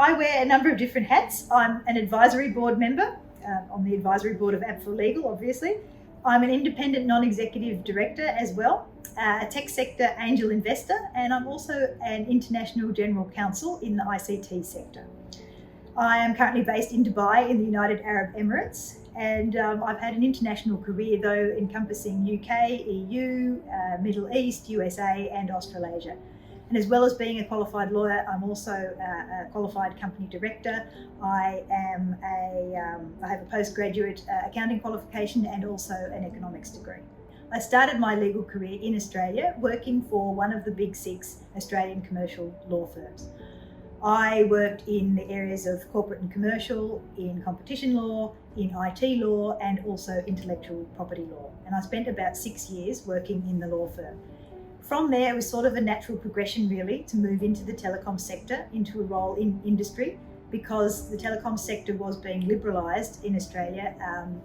I wear a number of different hats. I'm an advisory board member on the advisory board of App4Legal, obviously. I'm an independent non-executive director as well, a tech sector angel investor, and I'm also an international general counsel in the ICT sector. I am currently based in Dubai in the United Arab Emirates, and I've had an international career though encompassing UK, EU, Middle East, USA and Australasia. And as well as being a qualified lawyer, I'm also a qualified company director. I have a postgraduate accounting qualification and also an economics degree. I started my legal career in Australia working for one of the big 6 Australian commercial law firms. I worked in the areas of corporate and commercial, in competition law, in IT law, and also intellectual property law. And I spent about 6 years working in the law firm. From there, it was sort of a natural progression really to move into the telecom sector, into a role in industry, because the telecom sector was being liberalised in Australia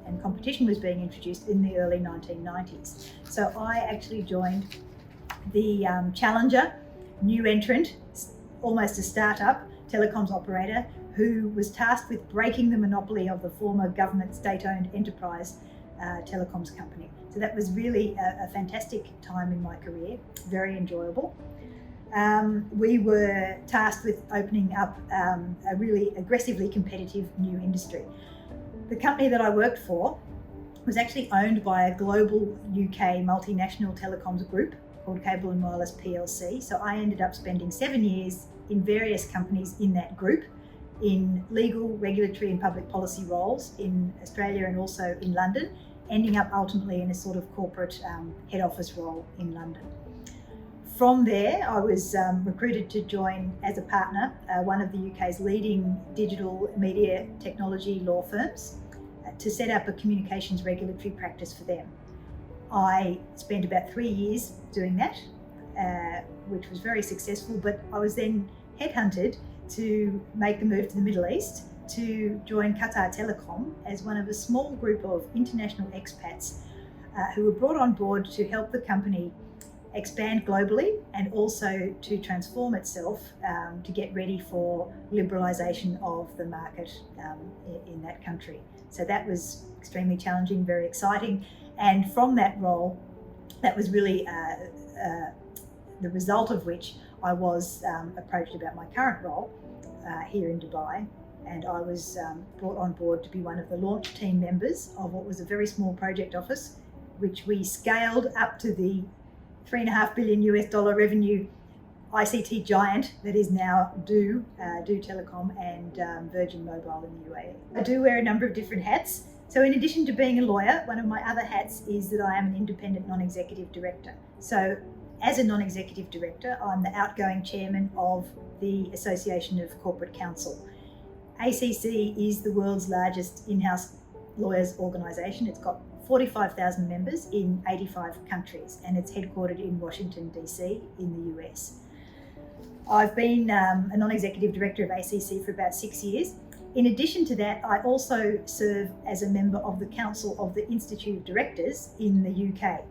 and competition was being introduced in the early 1990s. So I actually joined the challenger, new entrant, almost a start-up telecoms operator who was tasked with breaking the monopoly of the former government state-owned enterprise telecoms company. So that was really a fantastic time in my career, very enjoyable. We were tasked with opening up a really aggressively competitive new industry. The company that I worked for was actually owned by a global UK multinational telecoms group called Cable and Wireless PLC. So I ended up spending 7 years in various companies in that group, in legal, regulatory and public policy roles in Australia and also in London, ending up ultimately in a sort of corporate head office role in London. From there, I was recruited to join as a partner, one of the UK's leading digital media technology law firms, to set up a communications regulatory practice for them. I spent about 3 years doing that, which was very successful, but I was then headhunted to make the move to the Middle East to join Qatar Telecom as one of a small group of international expats who were brought on board to help the company expand globally and also to transform itself to get ready for liberalisation of the market in that country. So that was extremely challenging, very exciting. And from that role, that was really the result of which I was approached about my current role here in Dubai. And I was brought on board to be one of the launch team members of what was a very small project office, which we scaled up to the $3.5 billion revenue ICT giant that is now Do Telecom and Virgin Mobile in the UAE. I do wear a number of different hats. So in addition to being a lawyer, one of my other hats is that I am an independent non-executive director. So as a non-executive director, I'm the outgoing chairman of the Association of Corporate Counsel. ACC is the world's largest in-house lawyers organisation. It's got 45,000 members in 85 countries and it's headquartered in Washington, DC in the US. I've been a non-executive director of ACC for about 6 years. In addition to that, I also serve as a member of the Council of the Institute of Directors in the UK,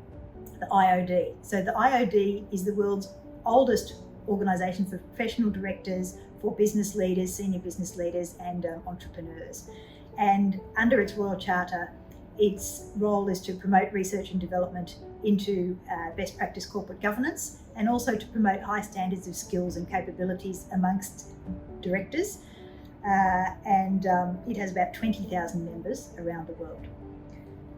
the IOD. So the IOD is the world's oldest organisation for professional directors, for business leaders, senior business leaders and entrepreneurs. And under its Royal Charter, its role is to promote research and development into best practice corporate governance and also to promote high standards of skills and capabilities amongst directors. It has about 20,000 members around the world.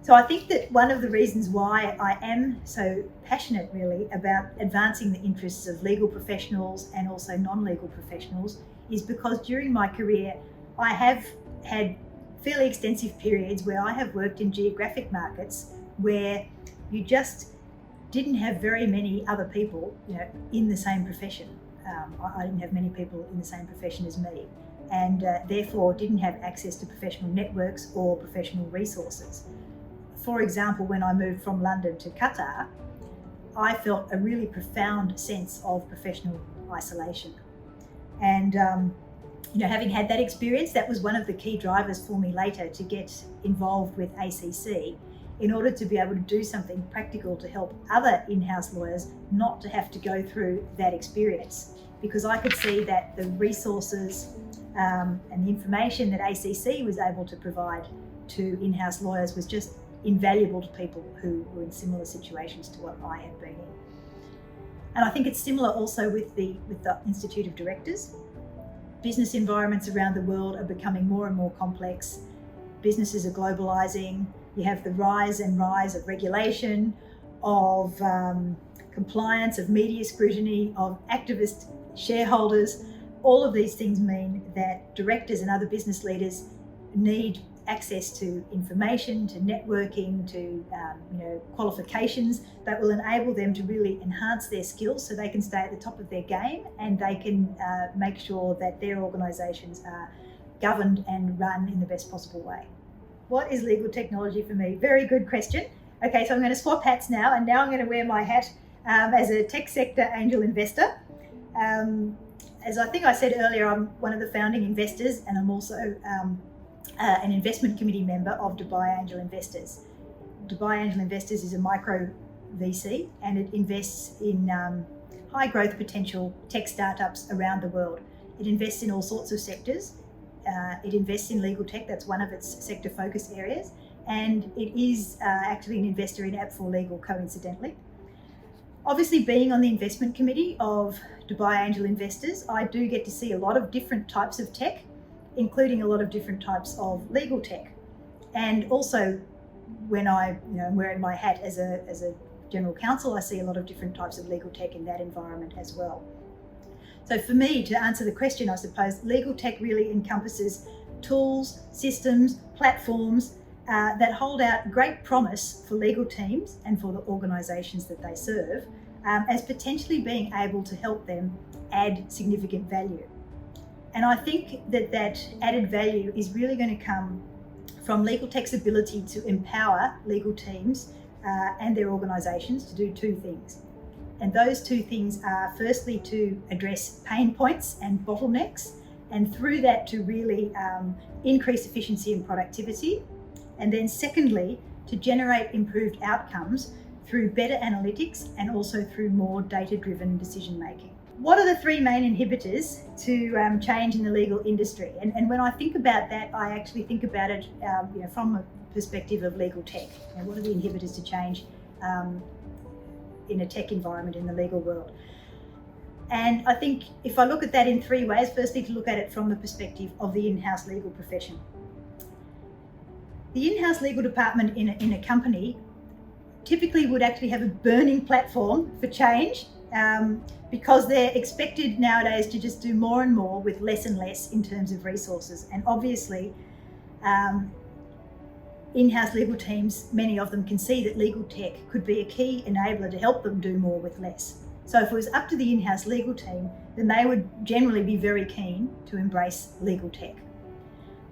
So I think that one of the reasons why I am so passionate really about advancing the interests of legal professionals and also non-legal professionals is because during my career I have had fairly extensive periods where I have worked in geographic markets where you just didn't have very many other people, in the same profession. I didn't have many people in the same profession as me, and therefore didn't have access to professional networks or professional resources. For example, when I moved from London to Qatar, I felt a really profound sense of professional isolation. And having had that experience, that was one of the key drivers for me later to get involved with ACC in order to be able to do something practical to help other in-house lawyers not to have to go through that experience. Because I could see that the resources And the information that ACC was able to provide to in-house lawyers was just invaluable to people who were in similar situations to what I had been in. And I think it's similar also with the Institute of Directors. Business environments around the world are becoming more and more complex. Businesses are globalising. You have the rise of regulation, of compliance, of media scrutiny, of activist shareholders. All of these things mean that directors and other business leaders need access to information, to networking, to qualifications that will enable them to really enhance their skills so they can stay at the top of their game and they can make sure that their organisations are governed and run in the best possible way. What is legal technology for me? Very good question. Okay, so I'm going to swap hats now, and now I'm going to wear my hat as a tech sector angel investor. As I think I said earlier, I'm one of the founding investors, and I'm also an investment committee member of Dubai Angel Investors. Dubai Angel Investors is a micro VC, and it invests in high growth potential tech startups around the world. It invests in all sorts of sectors. It invests in legal tech, that's one of its sector focus areas, and it is actually an investor in App4Legal, coincidentally. Obviously, being on the investment committee of Dubai Angel Investors, I do get to see a lot of different types of tech, including a lot of different types of legal tech. And also, when I'm wearing my hat as a general counsel, I see a lot of different types of legal tech in that environment as well. So for me, to answer the question, I suppose legal tech really encompasses tools, systems, platforms that hold out great promise for legal teams and for the organisations that they serve as potentially being able to help them add significant value. And I think that added value is really going to come from legal tech's ability to empower legal teams and their organisations to do two things. And those two things are firstly to address pain points and bottlenecks, and through that to really increase efficiency and productivity. And then secondly, to generate improved outcomes through better analytics and also through more data-driven decision making. What are the three main inhibitors to change in the legal industry? And when I think about that, I actually think about it from a perspective of legal tech. What are the inhibitors to change in a tech environment in the legal world? And I think if I look at that in three ways, firstly to look at it from the perspective of the in-house legal profession. The in-house legal department in a company typically would actually have a burning platform for change because they're expected nowadays to just do more and more with less and less in terms of resources. And obviously, in-house legal teams, many of them can see that legal tech could be a key enabler to help them do more with less. So if it was up to the in-house legal team, then they would generally be very keen to embrace legal tech.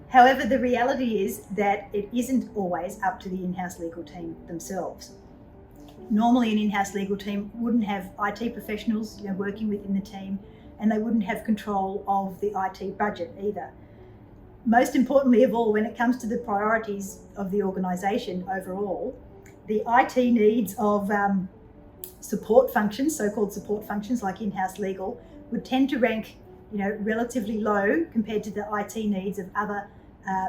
However, the reality is that it isn't always up to the in-house legal team themselves. Normally, an in-house legal team wouldn't have IT professionals working within the team, and they wouldn't have control of the IT budget either. Most importantly of all, when it comes to the priorities of the organisation overall, the IT needs of support functions, so-called support functions like in-house legal, would tend to rank relatively low compared to the IT needs of other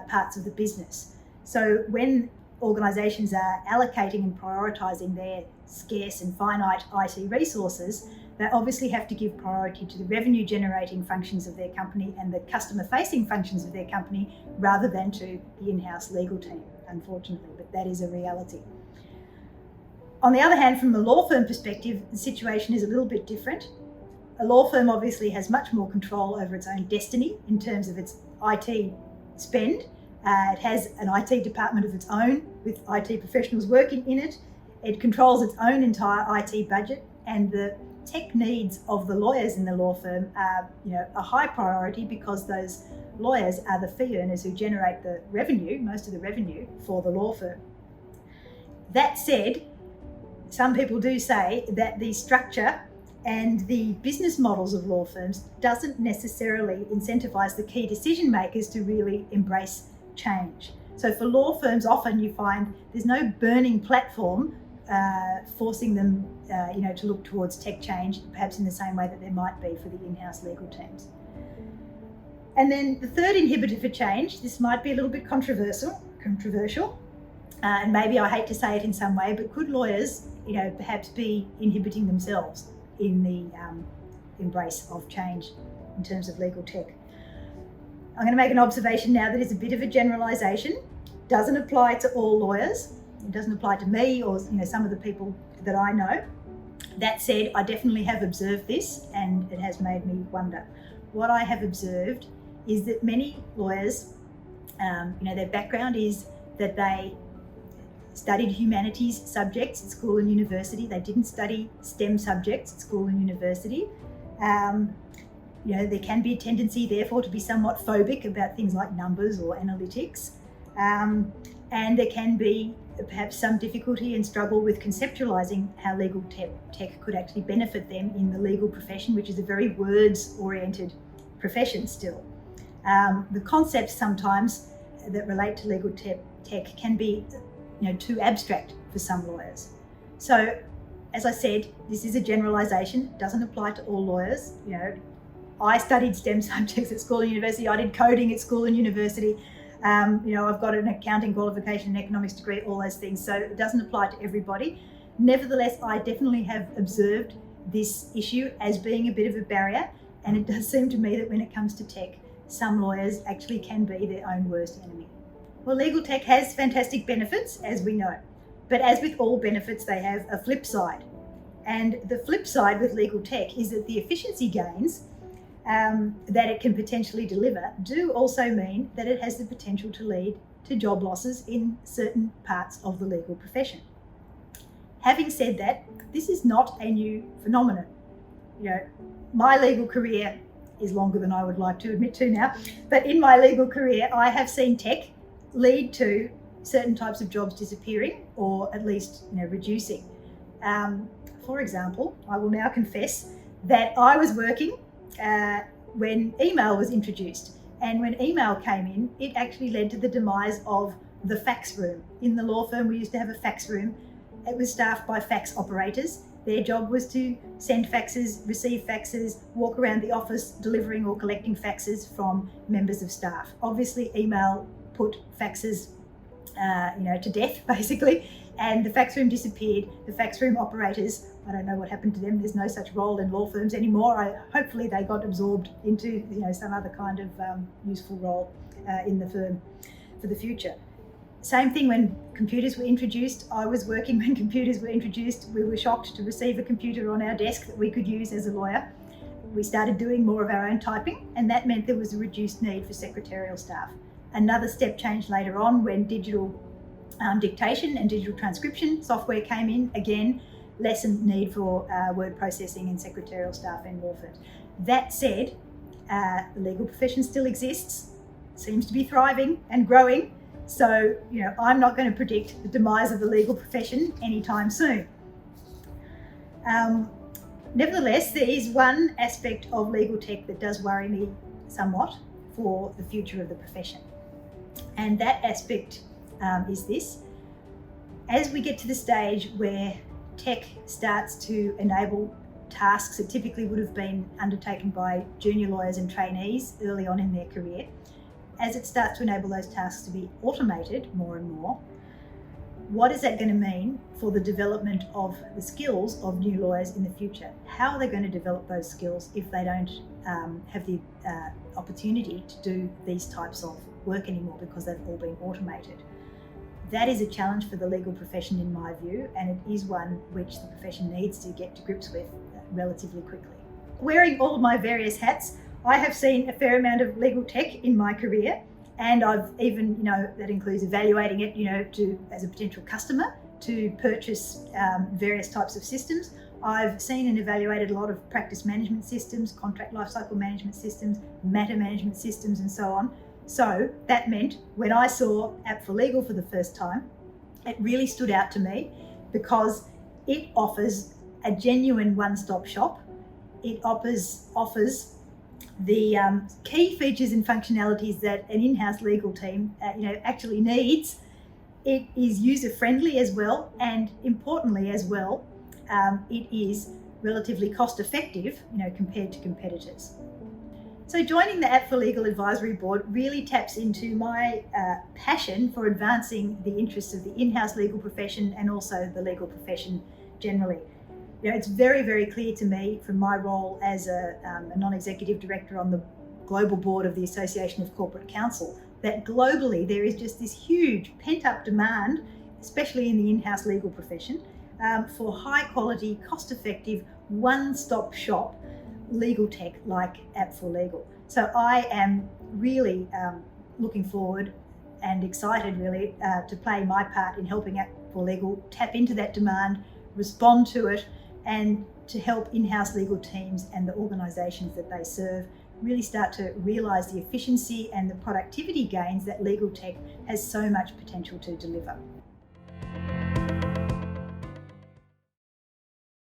parts of the business. So when organisations are allocating and prioritising their scarce and finite IT resources, they obviously have to give priority to the revenue generating functions of their company and the customer facing functions of their company rather than to the in-house legal team, unfortunately, but that is a reality. On the other hand, from the law firm perspective, the situation is a little bit different. A law firm obviously has much more control over its own destiny in terms of its IT spend. It has an IT department of its own with IT professionals working in it. It controls its own entire IT budget, and the tech needs of the lawyers in the law firm are a high priority because those lawyers are the fee earners who generate the revenue, most of the revenue for the law firm. That said, some people do say that the structure and the business models of law firms doesn't necessarily incentivize the key decision makers to really embrace change. So for law firms, often you find there's no burning platform forcing them to look towards tech change, perhaps in the same way that there might be for the in-house legal teams. And then the third inhibitor for change, this might be a little bit controversial, and maybe I hate to say it in some way, but could lawyers, perhaps be inhibiting themselves in the embrace of change in terms of legal tech? I'm going to make an observation now that is a bit of a generalisation. Doesn't apply to all lawyers. It doesn't apply to me or some of the people that I know. That said, I definitely have observed this, and it has made me wonder. What I have observed is that many lawyers, their background is that they studied humanities subjects at school and university. They didn't study STEM subjects at school and university. There can be a tendency, therefore, to be somewhat phobic about things like numbers or analytics. And there can be perhaps some difficulty and struggle with conceptualising how legal tech could actually benefit them in the legal profession, which is a very words-oriented profession still. The concepts sometimes that relate to legal tech can be too abstract for some lawyers. So, as I said, this is a generalisation, doesn't apply to all lawyers. I studied STEM subjects at school and university. I did coding at school and university. I've got an accounting qualification, an economics degree, all those things. So it doesn't apply to everybody. Nevertheless, I definitely have observed this issue as being a bit of a barrier. And it does seem to me that when it comes to tech, some lawyers actually can be their own worst enemy. Well, legal tech has fantastic benefits, as we know. But as with all benefits, they have a flip side. And the flip side with legal tech is that the efficiency gains that it can potentially deliver do also mean that it has the potential to lead to job losses in certain parts of the legal profession. Having said that, this is not a new phenomenon. My legal career is longer than I would like to admit to now, but in my legal career, I have seen tech lead to certain types of jobs disappearing or at least reducing. For example, I will now confess that I was working when email was introduced. And when email came in, it actually led to the demise of the fax room. In the law firm, we used to have a fax room. It was staffed by fax operators. Their job was to send faxes, receive faxes, walk around the office delivering or collecting faxes from members of staff. Obviously, email put faxes to death, basically, and the fax room disappeared. The fax room operators, I don't know what happened to them. There's no such role in law firms anymore. Hopefully they got absorbed into some other kind of useful role in the firm for the future. Same thing when computers were introduced. I was working when computers were introduced. We were shocked to receive a computer on our desk that we could use as a lawyer. We started doing more of our own typing, and that meant there was a reduced need for secretarial staff. Another step change later on when digital dictation and digital transcription software came in, again, lessened need for word processing and secretarial staff in law firms. That said, the legal profession still exists, seems to be thriving and growing. So, I'm not going to predict the demise of the legal profession anytime soon. Nevertheless, there is one aspect of legal tech that does worry me somewhat for the future of the profession. And that aspect is this. As we get to the stage where tech starts to enable tasks that typically would have been undertaken by junior lawyers and trainees early on in their career, as it starts to enable those tasks to be automated more and more, what is that going to mean for the development of the skills of new lawyers in the future? How are they going to develop those skills if they don't have the opportunity to do these types of work anymore because they've all been automated? That is a challenge for the legal profession in my view, and it is one which the profession needs to get to grips with relatively quickly. Wearing all of my various hats, I have seen a fair amount of legal tech in my career, and I've even, that includes evaluating it, as a potential customer to purchase various types of systems. I've seen and evaluated a lot of practice management systems, contract lifecycle management systems, matter management systems, and so on. So that meant when I saw App4Legal for the first time, it really stood out to me because it offers a genuine one-stop shop. It offers the key features and functionalities that an in-house legal team actually needs. It is user-friendly as well, and importantly as well, it is relatively cost-effective compared to competitors. So joining the App4Legal Advisory Board really taps into my passion for advancing the interests of the in-house legal profession and also the legal profession generally. It's very, very clear to me from my role as a non-executive director on the global board of the Association of Corporate Counsel that globally there is just this huge pent-up demand, especially in the in-house legal profession, for high-quality, cost-effective, one-stop shop legal tech like App4Legal. So I am really looking forward and excited really to play my part in helping App4Legal tap into that demand, respond to it, and to help in-house legal teams and the organisations that they serve really start to realise the efficiency and the productivity gains that legal tech has so much potential to deliver.